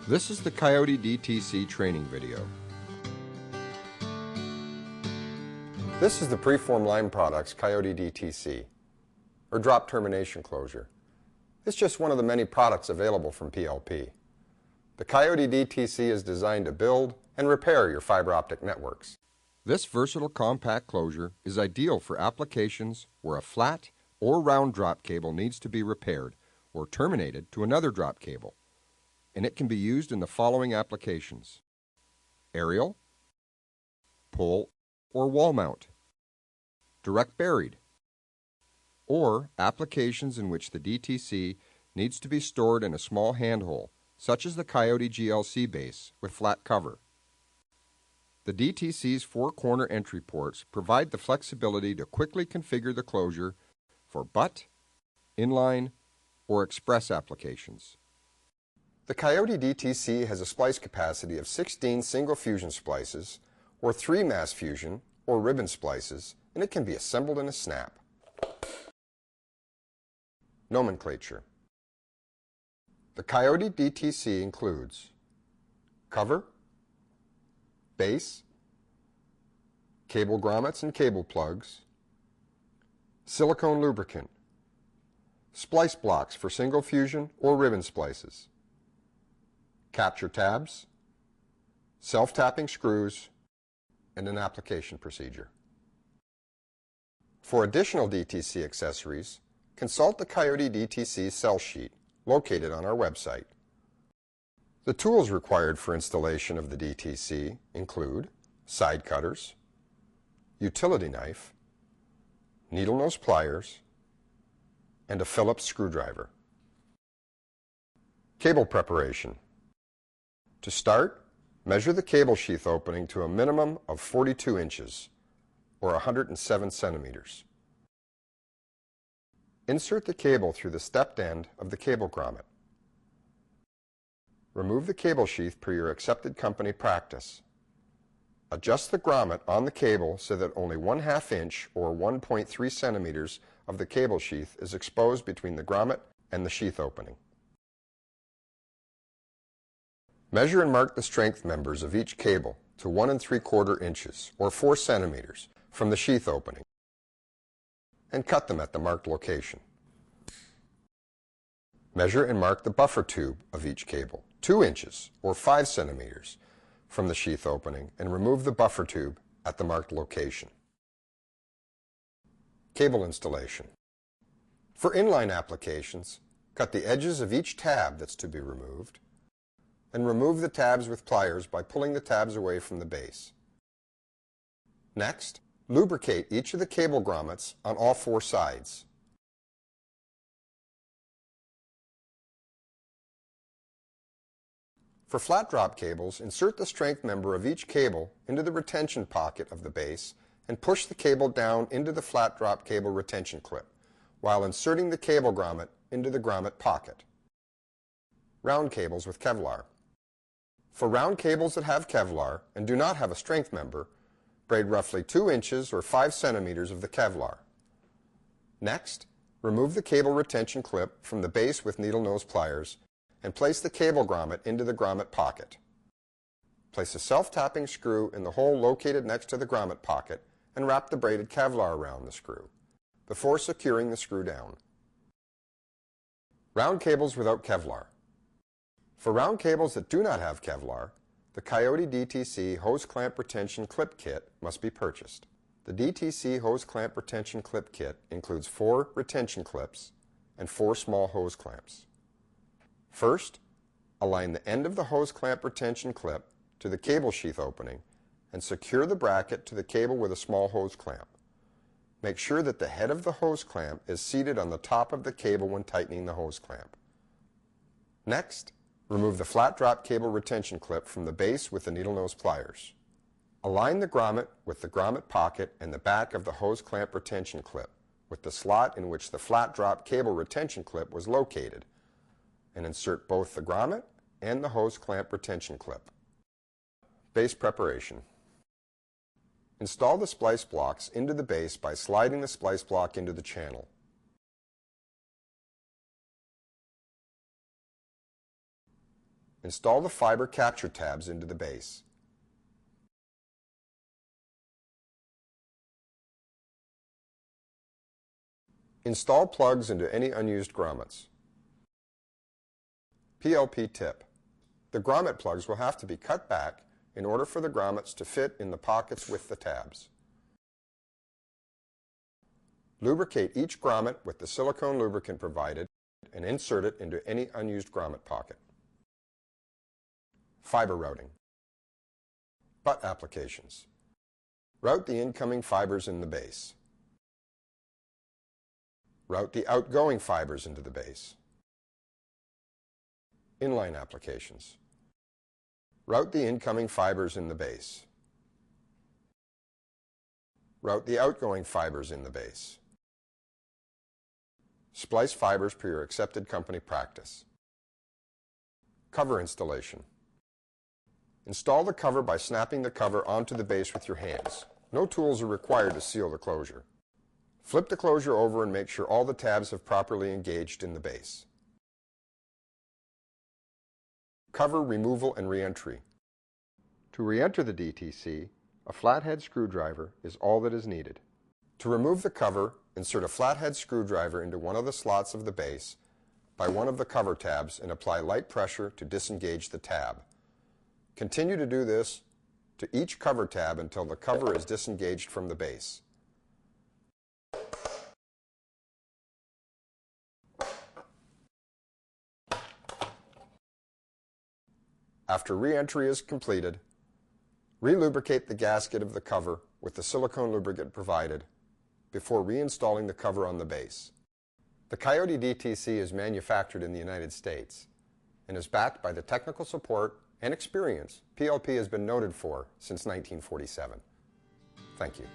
This is the COYOTE DTC training video. This is the Preform Line Products COYOTE DTC, or Drop Termination Closure. It's just one of the many products available from PLP. The COYOTE DTC is designed to build and repair your fiber optic networks. This versatile compact closure is ideal for applications where a flat or round drop cable needs to be repaired or terminated to another drop cable. And it can be used in the following applications: aerial, pole or wall mount, direct buried, or applications in which the DTC needs to be stored in a small handhole, such as the COYOTE GLC base with flat cover. The DTC's four corner entry ports provide the flexibility to quickly configure the closure for butt, inline, or express applications. The COYOTE DTC has a splice capacity of 16 single fusion splices, or 3 mass fusion or ribbon splices, and it can be assembled in a snap. Nomenclature. The COYOTE DTC includes cover, base, cable grommets and cable plugs, silicone lubricant, splice blocks for single fusion or ribbon splices, capture tabs, self-tapping screws, and an application procedure. For additional DTC accessories, consult the COYOTE DTC sell sheet located on our website. The tools required for installation of the DTC include side cutters, utility knife, needle nose pliers, and a Phillips screwdriver. Cable preparation. To start, measure the cable sheath opening to a minimum of 42 inches, or 107 centimeters. Insert the cable through the stepped end of the cable grommet. Remove the cable sheath per your accepted company practice. Adjust the grommet on the cable so that only 1/2 inch or 1.3 centimeters of the cable sheath is exposed between the grommet and the sheath opening. Measure and mark the strength members of each cable to 1 3/4 inches or 4 centimeters from the sheath opening and cut them at the marked location. Measure and mark the buffer tube of each cable 2 inches or 5 centimeters from the sheath opening and remove the buffer tube at the marked location. Cable installation. For inline applications, cut the edges of each tab that's to be removed and remove the tabs with pliers by pulling the tabs away from the base. Next, lubricate each of the cable grommets on all 4 sides. For flat drop cables, insert the strength member of each cable into the retention pocket of the base and push the cable down into the flat drop cable retention clip while inserting the cable grommet into the grommet pocket. Round cables with KEVLAR. For round cables that have KEVLAR and do not have a strength member, braid roughly 2 inches or 5 centimeters of the KEVLAR. Next, remove the cable retention clip from the base with needle nose pliers and place the cable grommet into the grommet pocket. Place a self-tapping screw in the hole located next to the grommet pocket and wrap the braided KEVLAR around the screw before securing the screw down. Round cables without KEVLAR. For round cables that do not have KEVLAR, the COYOTE DTC hose clamp retention clip kit must be purchased. The DTC hose clamp retention clip kit includes 4 retention clips and 4 small hose clamps. First, align the end of the hose clamp retention clip to the cable sheath opening and secure the bracket to the cable with a small hose clamp. Make sure that the head of the hose clamp is seated on the top of the cable when tightening the hose clamp. Next, remove the flat drop cable retention clip from the base with the needle nose pliers. Align the grommet with the grommet pocket and the back of the hose clamp retention clip with the slot in which the flat drop cable retention clip was located, and insert both the grommet and the hose clamp retention clip. Base preparation. Install the splice blocks into the base by sliding the splice block into the channel. Install the fiber capture tabs into the base. Install plugs into any unused grommets. PLP tip. The grommet plugs will have to be cut back in order for the grommets to fit in the pockets with the tabs. Lubricate each grommet with the silicone lubricant provided and insert it into any unused grommet pocket. Fiber routing. Butt applications. Route the incoming fibers in the base. Route the outgoing fibers into the base. Inline applications. Route the incoming fibers in the base. Route the outgoing fibers in the base. Splice fibers per your accepted company practice. Cover installation. Install the cover by snapping the cover onto the base with your hands. No tools are required to seal the closure. Flip the closure over and make sure all the tabs have properly engaged in the base. Cover removal and re-entry. To re-enter the DTC, a flathead screwdriver is all that is needed. To remove the cover, insert a flathead screwdriver into one of the slots of the base by one of the cover tabs and apply light pressure to disengage the tab. Continue to do this to each cover tab until the cover is disengaged from the base. After re-entry is completed, re-lubricate the gasket of the cover with the silicone lubricant provided before reinstalling the cover on the base. The COYOTE DTC is manufactured in the United States and is backed by the technical support and experience PLP has been noted for since 1947. Thank you.